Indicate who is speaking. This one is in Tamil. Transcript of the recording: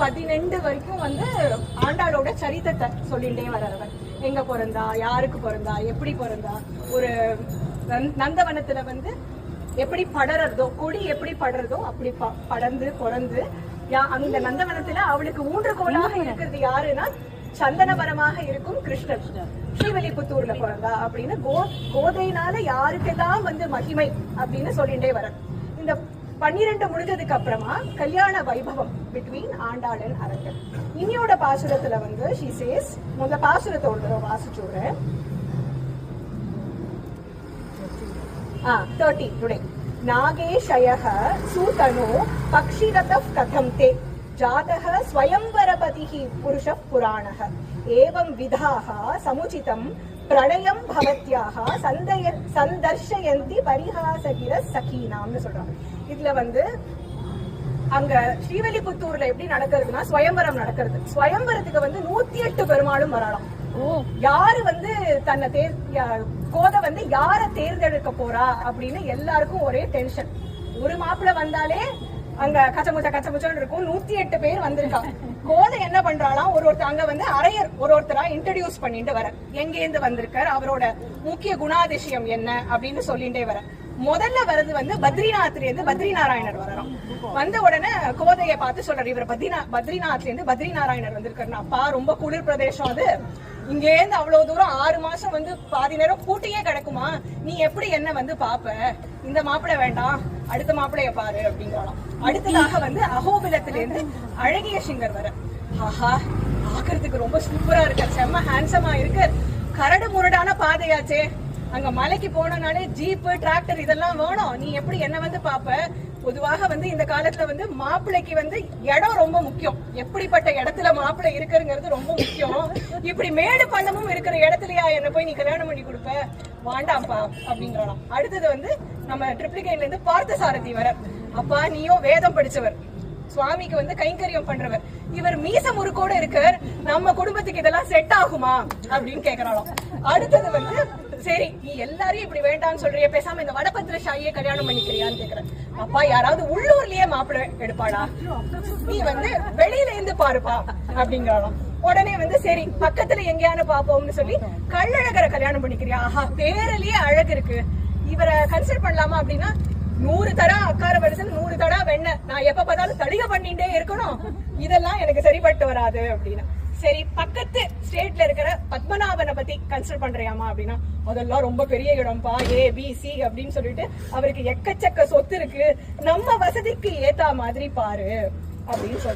Speaker 1: 12 வரைக்கும் வந்து ஆண்டாளோட சரித்திரத்தை சொல்லிட்டே வர்றவர். எங்க பிறந்தா, யாருக்கு பிறந்தா, எப்படி பிறந்தா, ஒரு நந்தவனத்துல வந்து எப்படி படறதோ, கொடி எப்படி படறதோ அப்படி படர்ந்து பிறந்து அந்த நந்தவனத்துல அவளுக்கு ஊன்றுகோலாக இருக்கிறது யாருன்னா சந்தனபரமாக இருக்கும் கிருஷ்ணன். ஸ்ரீவில்லிபுத்தூர்ல பிறந்தா அப்படின்னு கோதையினால யாருக்கெல்லாம் வந்து மகிமை அப்படின்னு சொல்லிட்டே வர. இந்த 12 முடிஞ்சதுக்கு அப்புறமா கல்யாண வைபவம் பிட்வீன் ஆண்டாள் அண்ட் அரங்கன். இனியோட பாசுரத்துல வந்து she says, முதல்ல பாசுரத்தை ஒரு தடவை வாசிச்சுடுறேன். 30 டுடே. நாகேஷயः சூதனோ பக்ஷிரதः கதம் தே ஜாதः ஸ்வயம்பரபதிः புருஷः புராணः ஏவம் விதாः சமுச்சிதம் பிரளயம் பவத்யாः சந்தர்ஷயந்தி பரிஹாசகிர சகீனாம்னு சொல்றாங்க. இதுல வந்து அங்க ஸ்ரீவில்லிபுத்தூர்ல எப்படி நடக்கிறதுனா ஸ்வயம்பரம் நடக்கிறது. ஸ்வயம்பரத்துக்கு வந்து 108 பெருமாளும் வரலாம். யாரு வந்து தன்னை கோதை வந்து யார தேர்ந்தெடுக்க போறா அப்படின்னு எல்லாருக்கும் ஒரே டென்ஷன். ஒரு மாப்பிள்ள வந்தாலே அங்க கச்சமுச்சன்னு இருக்கும். 108 பேர் வந்திருக்காங்க. கோதை என்ன பண்றாலாம், ஒருத்தர் அங்க வந்து அரையர் ஒருத்தரா இன்ட்ரடியூஸ் பண்ணிட்டு வர, எங்கேருந்து வந்திருக்கார், அவரோட முக்கிய குணாதிசயம் என்ன அப்படின்னு சொல்லிட்டே வர. முதல்ல வர்றது வந்து பத்ரிநாத்ல இருந்து பத்ரிநாராயணர் வரலாம். வந்த உடனே கோதைய பார்த்து சொல்றாரு, இவர் பத்ரிநாத்ல இருந்து பத்ரிநாராயணர் வந்திருக்காரு. அப்பா ரொம்ப குளிர் பிரதேசம் அது, இங்கே இருந்து அவ்வளவு தூரம் 6 மாசம் வந்து பாதி நேரம் கூட்டியே கிடக்குமா, நீ எப்படி என்ன வந்து பாப்ப, இந்த மாப்பிள்ளை வேண்டாம் அடுத்த மாப்பிள்ளைய பாரு அப்படிங்கலாம். அடுத்ததாக வந்து அகோபிலத்துல இருந்து அழகிய சிங்கர் வர. ஆஹா, பாக்குறதுக்கு ரொம்ப சூப்பரா இருக்கு, செம்ம ஹேண்ட்ஸமா இருக்கு. கரடு முரடான பாதையாச்சே, அங்க மலைக்கு போனனாலே ஜீப்பு டிராக்டர் இதெல்லாம் வேணும், நீ எப்படி என்ன வந்து பாப்ப. பொதுவாக வந்து இந்த காலத்துல வந்து மாப்பிள்ளைக்கு வந்து இடம் ரொம்ப முக்கியம். எப்படிப்பட்ட இடத்துல மாப்பிள்ளை இருக்குங்கிறது ரொம்ப முக்கியம். இப்படி மேடு பள்ளமும் இருக்கிற இடத்துலயா என்ன போய் நீ கல்யாணம் பண்ணி கொடுப்ப, வாண்டாம்ப்பா அப்படிங்கலாம். அடுத்தது வந்து நம்ம ட்ரிப்ளிகேன்ல இருந்து பார்த்த சாரதி வர. அப்பா நீயும் வேதம் படிச்சவர், சுவாமிக்கு வந்து கைங்கரியம் பண்றவர், இவர் மீச முறுக்கோட இருக்கார், நம்ம குடும்பத்துக்கு இதெல்லாம் செட் ஆகுமா அப்படின்னு கேக்குறாளாம். அடுத்தது வந்து சரி நீ எல்லாரையும் இப்படி வேண்டாம்னு சொல்றிய, பேசாம இந்த வடபத்திர ஷாயியே கல்யாணம் பண்ணிக்கிறியான்னு கேக்குறேன். அப்பா யாராவது உள்ளூர்லயே மாப்பிள்ளை எடுப்பாடா, நீ வந்து வெளியில இருந்து பாருப்பா அப்படிங்கறாளாம். உடனே வந்து சரி பக்கத்துல எங்கேயானு பாப்போம்னு சொல்லி கள்ளழகரை கல்யாணம் பண்ணிக்கிறியா, ஆஹா பேரலையே அழகு இருக்கு, இவரை கன்சிடர் பண்ணலாமா அப்படின்னா 100 தடா அக்கார வருஷம் 100 தடா வெண்ண, நான் எப்ப பார்த்தாலும் தடிக பண்ணிட்டே இருக்கணும், இதெல்லாம் எனக்கு சரிப்பட்டு வராது அப்படின்னா. சரி பக்கத்து ஸ்டேட்ல இருக்கிற பத்மநாபனை பத்தி கன்சிடர் பண்றியாமா அப்படின்னா, அதெல்லாம் ரொம்ப பெரிய இடம்பா, ABC அப்படின்னு சொல்லிட்டு அவருக்கு எக்கச்சக்க சொத்து இருக்கு, நம்ம வசதிக்கு ஏத்தா மாதிரி பாரு அப்படின்னு சொல்லி